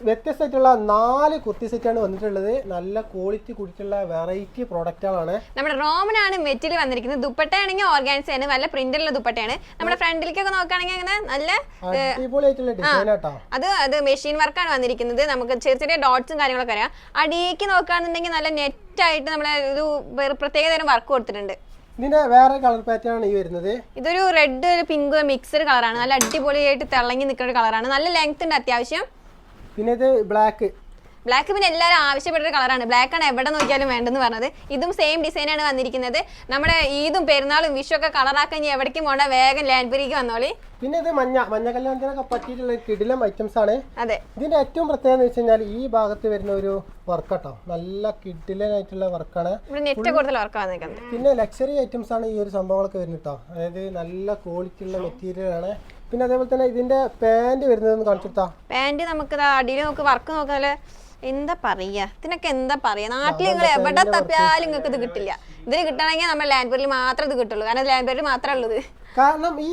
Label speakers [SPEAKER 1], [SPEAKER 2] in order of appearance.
[SPEAKER 1] വ്യത്യസ്തമായിട്ടുള്ള 4 കുർത്തി സെറ്റാണ് വന്നിട്ടുള്ളത്. നല്ല ക്വാളിറ്റി കൂടിയിട്ടുള്ള വെറൈറ്റി പ്രോഡക്റ്റുകളാണ്.
[SPEAKER 2] നമ്മുടെ റോമനാണ് മെറ്റീരിയൽ വന്നിരിക്കുന്നത്. ദുപ്പട്ടയാണെങ്കിൽ ഓർഗാൻസയാണ്, നല്ല പ്രിന്റുള്ള ദുപ്പട്ടയാണ്. നമ്മുടെ ഫ്രണ്ടിലേക്കൊക്കെ നോക്കുകയാണെങ്കിൽ അങ്ങനെ നല്ല
[SPEAKER 1] അടിപൊളിയായിട്ടുള്ള ഡിസൈൻ ആട്ടോ.
[SPEAKER 2] അത് മെഷീൻ വർക്കാണ് വന്നിരിക്കുന്നത്. നമുക്ക് ചെറിയ ചെറിയ ഡോട്ട്സും കാര്യങ്ങളൊക്കെ അറിയാം. അടിയേക്ക് നോക്കുകയാണെന്നുണ്ടെങ്കിൽ നല്ല നെറ്റായിട്ട് നമ്മളെ ഒരു പ്രത്യേക തരം വർക്ക് കൊടുത്തിട്ടുണ്ട്.
[SPEAKER 1] ഇതിന്റെ വേറെ കളർ പാറ്റേൺ ആണ് ഈ വരുന്നത്.
[SPEAKER 2] ഇതൊരു റെഡ് ഒരു പിങ്ക് മിക്സഡ് കളറാണ്. നല്ല അടിപൊളിയായിട്ട് തിളങ്ങി നിൽക്കുന്ന ഒരു കളറാണ്. നല്ല ലെങ്ത് ഉണ്ട് അത്യാവശ്യം.
[SPEAKER 1] പിന്നെ ഇത് ബ്ലാക്ക്
[SPEAKER 2] പിന്നെ എല്ലാവരും ആവശ്യപ്പെട്ട ഒരു കളറാണ്. ബ്ലാക്ക് ആണ് എവിടെ നോക്കിയാലും വേണ്ടെന്ന് പറഞ്ഞത്. ഇതും സെയിം ഡിസൈനാണ് വന്നിരിക്കുന്നത്. നമ്മുടെ ഈദും പെരുന്നാളും വിഷുവൊക്കെ കളറാക്കാൻ ഇനി എവിടേക്കും പോകണ്ട, വേഗം ലാൻഡ്ബറിക്ക് വന്നോളി.
[SPEAKER 1] പിന്നെ ഇത് മഞ്ഞ കല്യാണത്തിനൊക്കെ പറ്റിയിട്ടുള്ള കിടിലം ഐറ്റംസ് ആണ്.
[SPEAKER 2] അതെ,
[SPEAKER 1] ഇതിന്റെ ഏറ്റവും പ്രത്യേകത എന്ന് വെച്ച് കഴിഞ്ഞാൽ ഈ ഭാഗത്ത് വരുന്ന ഒരു വർക്ക് കേട്ടോ, നല്ല കിടിലനായിട്ടുള്ള വർക്കാണ്.
[SPEAKER 2] നെറ്റ് കൂടുതൽ വർക്ക് വന്നിരിക്കുന്നത്.
[SPEAKER 1] പിന്നെ ലക്ഷറി ഐറ്റംസ് ആണ് ഈ ഒരു സംഭവങ്ങളൊക്കെ വരുന്നത് കേട്ടോ. അതായത് നല്ല ക്വാളിറ്റി ഉള്ള മെറ്റീരിയൽ ആണ്. പിന്നെ അതേപോലെ തന്നെ ഇതിന്റെ പാന്റ് വരുന്നത് കാണിച്ചു.
[SPEAKER 2] പാന്റ് നമുക്ക് അടിയിൽ നമുക്ക് വർക്ക് നോക്കാല് എന്താ പറയാ, ഇതിനൊക്കെ എന്താ പറയാ, നാട്ടിൽ നിങ്ങൾ എവിടെ തപ്പിയാലും നിങ്ങൾക്ക് ഇത് കിട്ടില്ല. ഇതിന് കിട്ടണമെങ്കിൽ നമ്മുടെ ലാൻഡ്ബറിൽ മാത്രമേ ഇത് കിട്ടുള്ളൂ. കാരണം ലാൻഡ്ബറിൽ മാത്രമേ ഉള്ളത്.
[SPEAKER 1] കാരണം ഈ